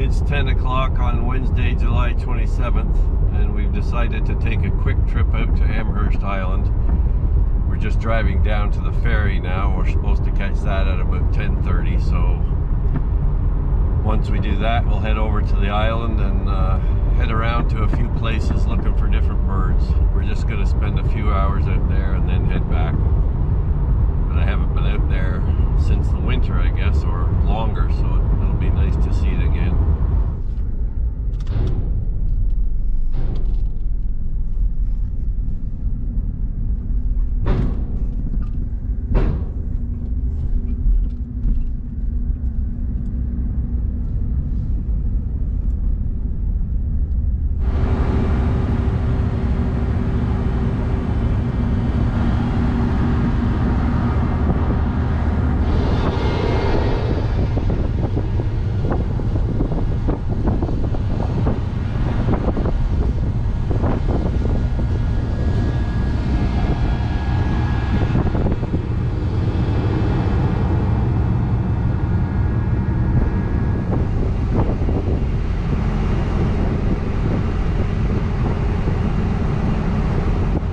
It's 10 o'clock on Wednesday, July 27th, and we've decided to take a quick trip out to Amherst Island. We're just driving down to the ferry now. We're supposed to catch that at about 10:30, so once we do that, we'll head over to the island and head around to a few places looking for different birds. We're just going to spend a few hours out there and then head back. But I haven't been out there since the winter, I guess, or longer, so it'll be nice to see it again.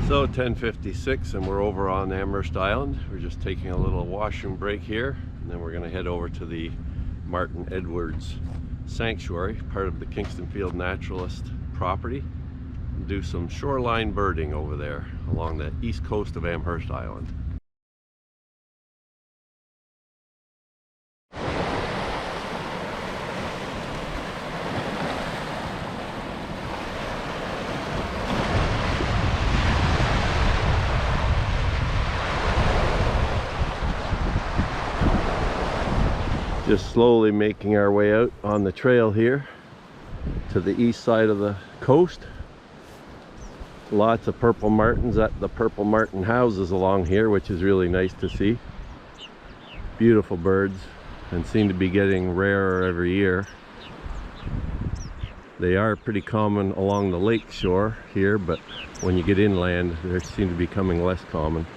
So 10:56 and we're over on Amherst Island. We're just taking a little washroom break here, and then we're going to head over to the Martin Edwards Sanctuary, part of the Kingston Field Naturalist property, and do some shoreline birding over there along the east coast of Amherst Island. Just slowly making our way out on the trail here to the east side of the coast. Lots of purple martins at the purple martin houses along here, which is really nice to see. Beautiful birds, and seem to be getting rarer every year. They are pretty common along the lakeshore here, but when you get inland, they seem to be becoming less common.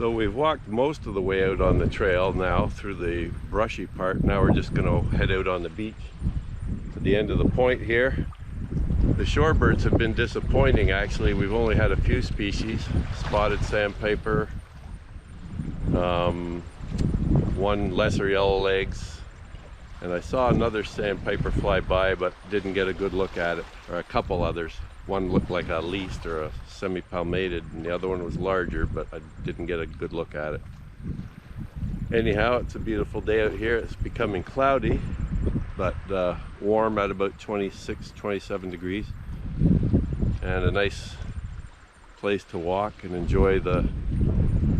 So we've walked most of the way out on the trail now through the brushy part. Now we're just going to head out on the beach to the end of the point here. The shorebirds have been disappointing actually. We've only had a few species. Spotted sandpiper, one lesser yellow legs, and I saw another sandpiper fly by but didn't get a good look at it, or a couple others. One looked like a least or a semi-palmated, and the other one was larger, but I didn't get a good look at it. Anyhow, it's a beautiful day out here. It's becoming cloudy, but warm at about 26, 27 degrees, and a nice place to walk and enjoy the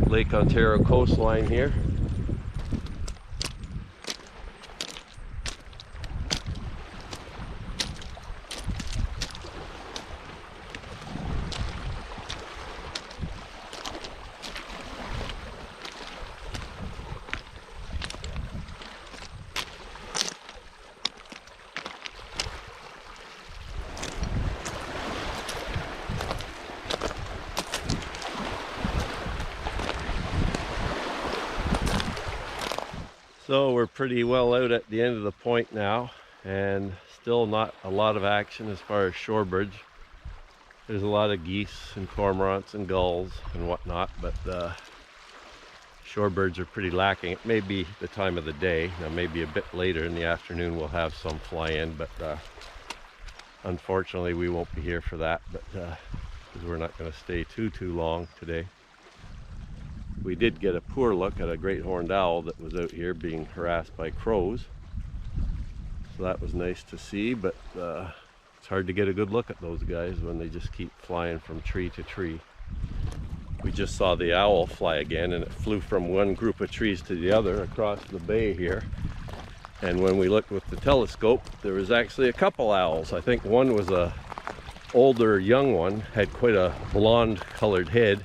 Lake Ontario coastline here. So we're pretty well out at the end of the point now, and still not a lot of action as far as shorebirds. There's a lot of geese and cormorants and gulls and whatnot, but shorebirds are pretty lacking. It may be the time of the day. Now maybe a bit later in the afternoon we'll have some fly in, but unfortunately we won't be here for that, but because we're not going to stay too long today. We did get a poor look at a great horned owl that was out here being harassed by crows. So that was nice to see, but it's hard to get a good look at those guys when they just keep flying from tree to tree. We just saw the owl fly again, and it flew from one group of trees to the other across the bay here. And when we looked with the telescope, there was actually a couple owls. I think one was a older young one, had quite a blonde colored head,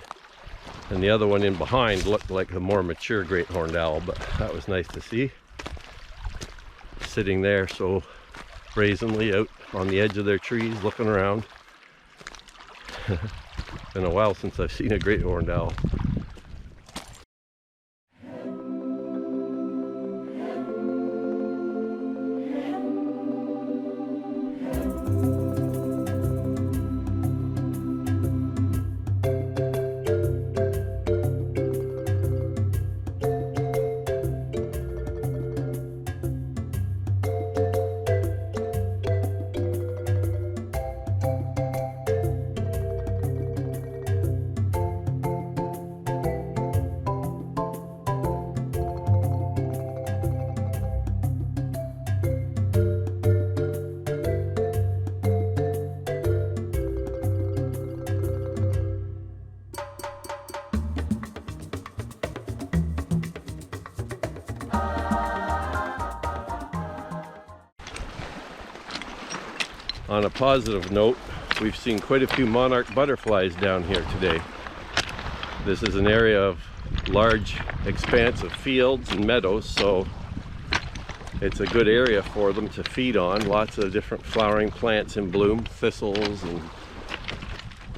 and the other one in behind looked like a more mature great horned owl, but that was nice to see. Sitting there so brazenly out on the edge of their trees looking around. Been a while since I've seen a great horned owl. On a positive note, we've seen quite a few monarch butterflies down here today. This is an area of large expanse of fields and meadows, so it's a good area for them to feed on. Lots of different flowering plants in bloom, thistles and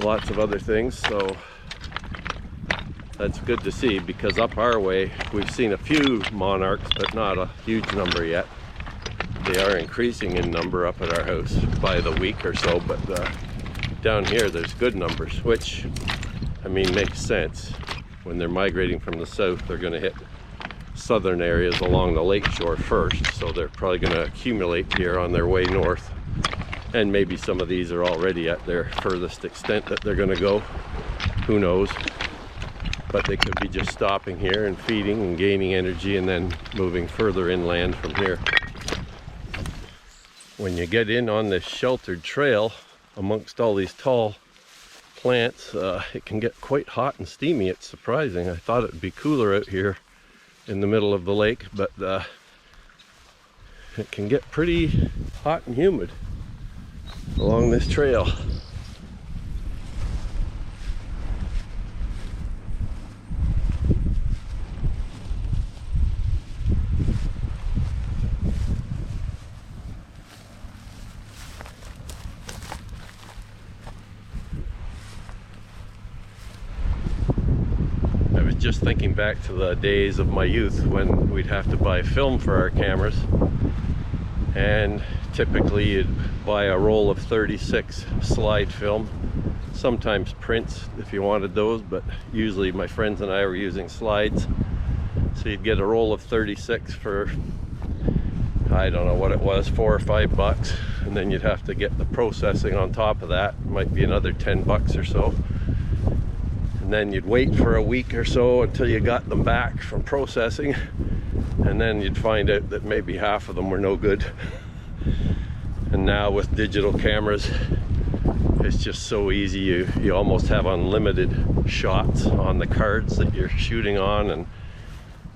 lots of other things, so that's good to see, because up our way we've seen a few monarchs but not a huge number yet. They are increasing in number up at our house by the week or so, but down here there's good numbers, which, I mean, makes sense. When they're migrating from the south, they're going to hit southern areas along the lakeshore first, so they're probably going to accumulate here on their way north. And maybe some of these are already at their furthest extent that they're going to go. Who knows? But they could be just stopping here and feeding and gaining energy and then moving further inland from here. When you get in on this sheltered trail amongst all these tall plants, it can get quite hot and steamy. It's surprising. I thought it would be cooler out here in the middle of the lake, but it can get pretty hot and humid along this trail. just thinking back to the days of my youth when we'd have to buy film for our cameras, and typically you'd buy a roll of 36 slide film, sometimes prints if you wanted those, but usually my friends and I were using slides. So you'd get a roll of 36 for, I don't know what it was, $4 or $5, and then you'd have to get the processing on top of that. It might be another $10 or so. And then you'd wait for a week or so until you got them back from processing, and then you'd find out that maybe half of them were no good. And now with digital cameras, it's just so easy. You almost have unlimited shots on the cards that you're shooting on, and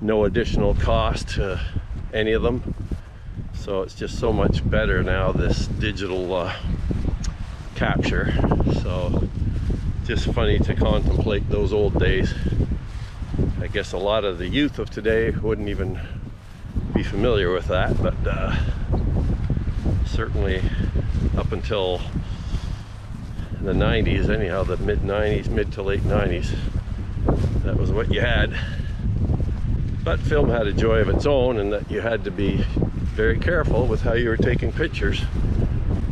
no additional cost to any of them. So it's just so much better now, this digital capture. So just funny to contemplate those old days. I guess a lot of the youth of today wouldn't even be familiar with that, but certainly up until the 90s, anyhow, the mid-90s, mid to late 90s, that was what you had. But film had a joy of its own, and that you had to be very careful with how you were taking pictures.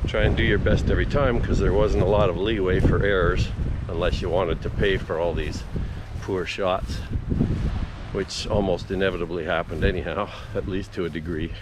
Try and do your best every time, because there wasn't a lot of leeway for errors unless you wanted to pay for all these poor shots, which almost inevitably happened anyhow, at least to a degree.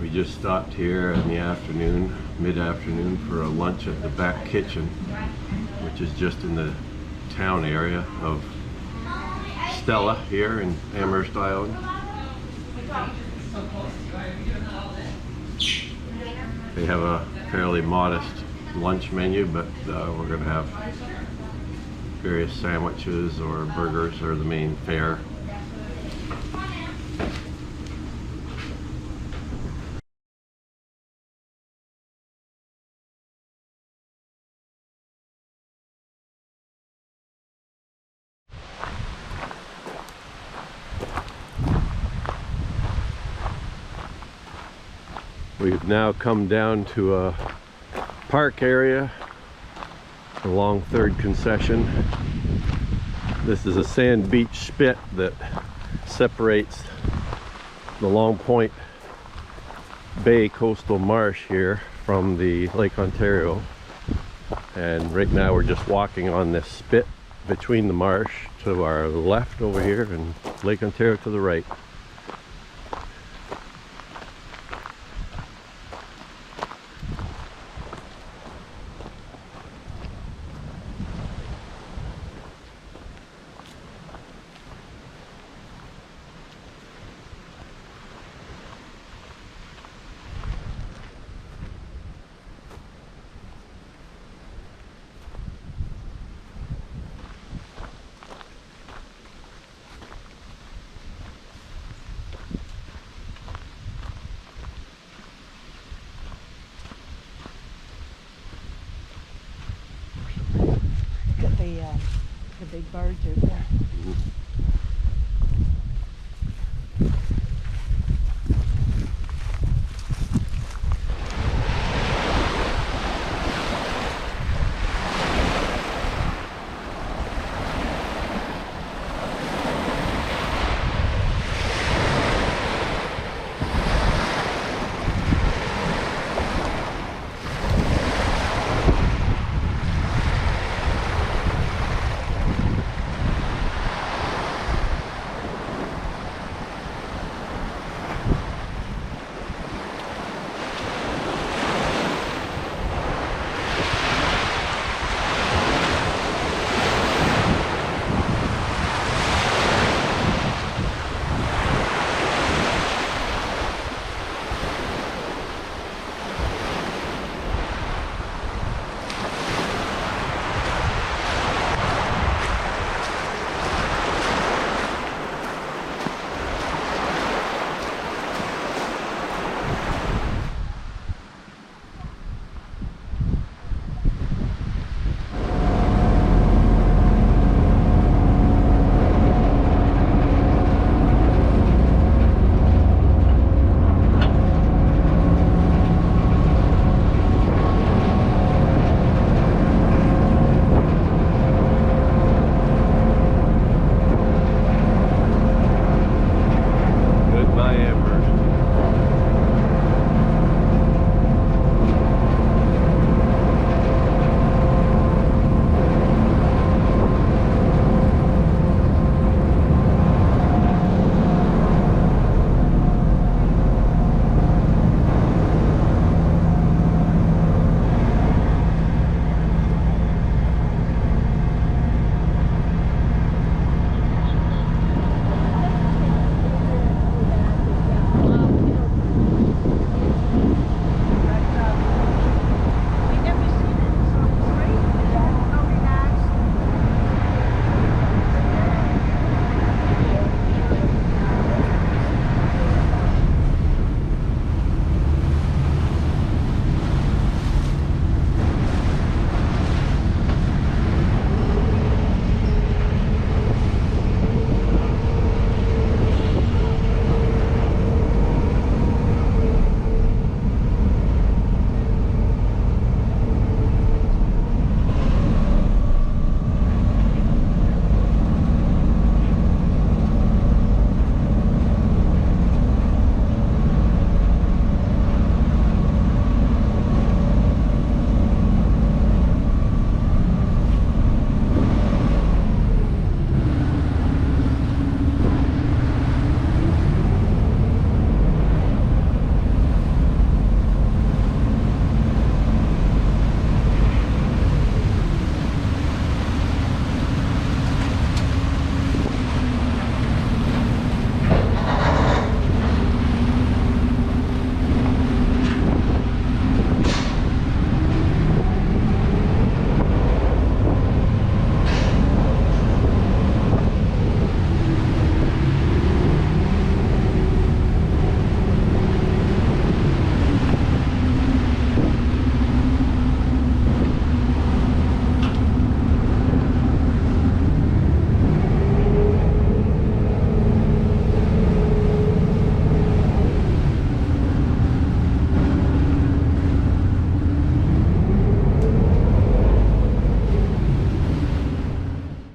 We just stopped here in the afternoon, mid-afternoon, for a lunch at the back kitchen, which is just in the town area of Stella here in Amherst Island. They have a fairly modest lunch menu, but we're going to have various sandwiches or burgers are the main fare. We've now come down to a park area along 3rd Concession. This is a sand beach spit that separates the Long Point Bay coastal marsh here from the Lake Ontario. And right now we're just walking on this spit between the marsh to our left over here and Lake Ontario to the right. the big birds are there.